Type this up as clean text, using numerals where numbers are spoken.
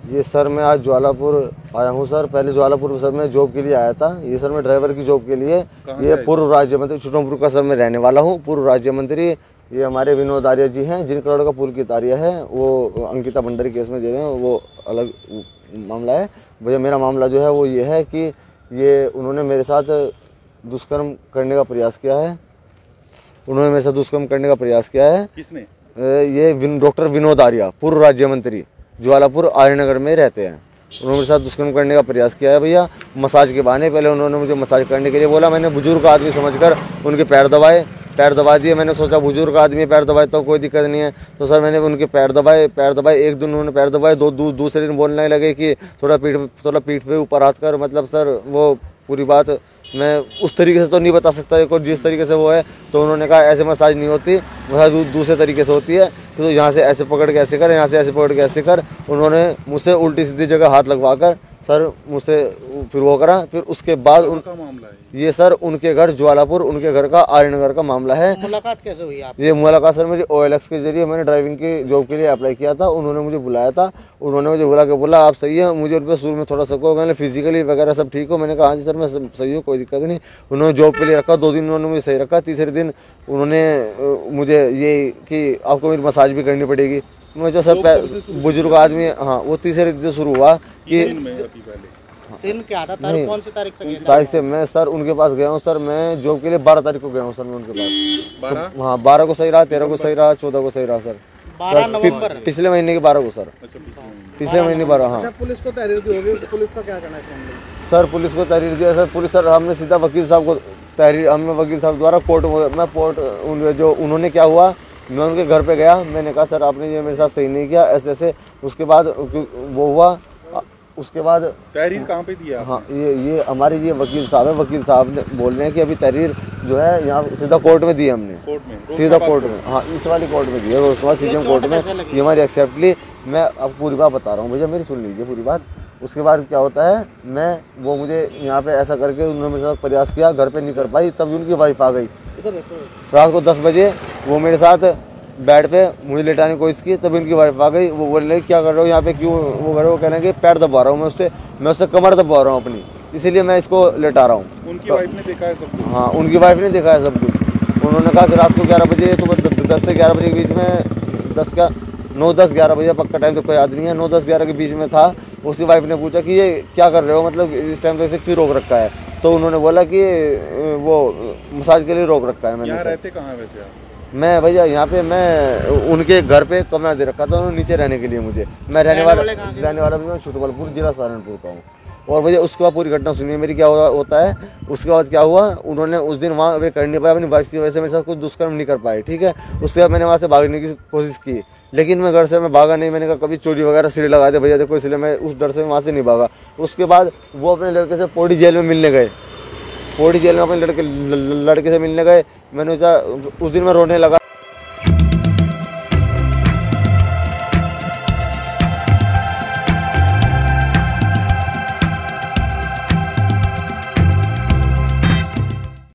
ये सर मैं आज ज्वालापुर आया हूँ सर। पहले ज्वालापुर सर मैं जॉब के लिए आया था। ये सर मैं ड्राइवर की जॉब के लिए। ये पूर्व राज्य मंत्री छोटमपुर का सर मैं रहने वाला हूँ। पूर्व राज्य मंत्री ये हमारे विनोद आर्य जी हैं, जिन करोड़ का पुल की तारिया है वो अंकिता भंडारी केस में दे रहे हैं, वो अलग मामला है। भैया मेरा मामला जो है वो ये है कि ये उन्होंने मेरे साथ दुष्कर्म करने का प्रयास किया है। उन्होंने मेरे साथ दुष्कर्म करने का प्रयास किया है। किसने? ये डॉक्टर विनोद आर्य, पूर्व राज्य मंत्री, ज्वालापुर आर्यनगर में रहते हैं। उन्होंने मेरे साथ दुष्कर्म करने का प्रयास किया है भैया, मसाज के बहाने। पहले उन्होंने मुझे मसाज करने के लिए बोला, मैंने बुजुर्ग आदमी समझकर उनके पैर दबा दिए। मैंने सोचा बुजुर्ग आदमी पैर दबाए तो कोई दिक्कत नहीं है, तो सर मैंने उनके पैर दबाए। एक दिन उन्होंने पैर दबाए, दूसरे दिन बोलने लगे कि थोड़ा पीठ पे ऊपर हाथ कर। मतलब सर वो पूरी बात मैं उस तरीके से तो नहीं बता सकता को, जिस तरीके से वो है। तो उन्होंने कहा ऐसे मसाज नहीं होती, मसाज दूसरे तरीके से होती है, तो यहाँ से ऐसे पकड़ के ऐसे कर, यहाँ से ऐसे पकड़ के ऐसे कर। उन्होंने मुझसे उल्टी सीधी जगह हाथ लगवा कर सर मुझसे फिर वो करा। फिर उसके बाद उनका मामला है ये सर उनके घर ज्वालापुर, उनके घर का आर्यनगर का मामला है। मुलाकात कैसे हुई आप? ये मुलाकात सर मेरी OLX के जरिए, मैंने ड्राइविंग की जॉब के लिए अप्लाई किया था। उन्होंने मुझे बुलाया था। उन्होंने मुझे बुला के बोला आप सही है। मुझे उन पर शुरू में थोड़ा शक हो, मैंने फिजिकली वगैरह सब ठीक हो। मैंने कहा हाँ जी सर मैं सही हूँ, कोई दिक्कत नहीं। उन्होंने जॉब के लिए रखा, 2 दिन उन्होंने मुझे सही रखा। तीसरे दिन उन्होंने मुझे ये कि आपको मेरी मसाज भी करनी पड़ेगी। मुझे सर बुजुर्ग आदमी, हाँ वो तीसरे दिन से शुरू हुआ कि दिन क्या था, तारीख कौन सी तारीख से? तारीख से मैं सर उनके पास गया हूँ सर। मैं जॉब के लिए 12 तारीख को गया हूँ सर मैं उनके पास। तो, हाँ 12 को सही रहा, 13 को सही रहा, 14 को सही रहा सर। 12 नवंबर पिछले महीने के 12 को सर। पिछले महीने 12। हाँ पुलिस को तहरीर दी होगी, पुलिस का क्या कहना है सर? पुलिस को तहरीर दिया सर। पुलिस सर हमने सीधा वकील साहब को तहरीर, हमने वकील साहब द्वारा कोर्ट जो उन्होंने क्या हुआ, मैं उनके घर पे गया। मैंने कहा सर आपने ये मेरे साथ सही नहीं किया, ऐसे ऐसे। उसके बाद वो हुआ। उसके बाद तहरीर कहाँ पे दिया? हाँ ये हमारे ये वकील साहब है। वकील साहब ने बोल रहे हैं कि अभी तहरीर जो है यहाँ सीधा कोर्ट में दी है हमने। कोर्ट में? सीधा कोर्ट में, हाँ इस वाली कोर्ट में दी है। उसके बाद सीएम कोर्ट में ये हमारी एक्सेप्ट ली। मैं अब पूरी बात बता रहा हूँ भैया, मेरी सुन लीजिए पूरी बात। उसके बाद क्या होता है, वो मुझे यहाँ पे ऐसा करके उन्होंने मेरे साथ प्रयास किया, घर पे नहीं कर पाई। तभी उनकी वाइफ आ गई रात को 10 बजे। वो मेरे साथ बेड पे मुझे लेटाने की कोशिश की, तभी उनकी वाइफ आ गई। वो बोले क्या कर रहे हो यहाँ पे, क्यों वो कर रहे हो? कहने के पैर दबा रहा हूँ मैं उससे कमर दबा रहा हूँ अपनी, इसीलिए मैं इसको लेटा रहा हूँ। उनकी वाइफ ने देखा है सब कुछ? हाँ उनकी वाइफ ने देखा है सब कुछ। उन्होंने कहा कि रात को 11 बजे, तो 10 से 11 बजे के बीच में, 9-10-11 बजे, पक्का टाइम तो कोई याद नहीं है, 9-10-11 के बीच में था। उसकी वाइफ ने पूछा कि ये क्या कर रहे हो, मतलब इस टाइम पे इसे क्यों रोक रखा है? तो उन्होंने बोला कि वो मसाज के लिए रोक रखा है। मैंने यहाँ रहते कहाँ वैसे आप? मैं भैया यहाँ पे मैं उनके घर पे कमरा दे रखा था उन्होंने नीचे रहने के लिए मुझे। मैं रहने वाला भी मैं छोटमलपुर जिला सहारनपुर का हूँ। और भैया उसके बाद पूरी घटना सुनिए मेरी क्या होता है। उसके बाद क्या हुआ, उन्होंने उस दिन वहाँ वे कर नहीं पाया, अपनी वाइफ की वजह से मेरे साथ कुछ दुष्कर्म नहीं कर पाए, ठीक है। उसके बाद मैंने वहाँ से भागने की कोशिश की, लेकिन मैं घर से मैं भागा नहीं। मैंने कहा कभी चोरी वगैरह सिरे लगा दे भैया देखो, इसलिए मैं उस डर से वहाँ से नहीं भागा। उसके बाद वो अपने लड़के से पौड़ी जेल में मिलने गए। पौड़ी जेल में अपने लड़के से मिलने गए। मैंने सोचा, उस दिन मैं रोने लगा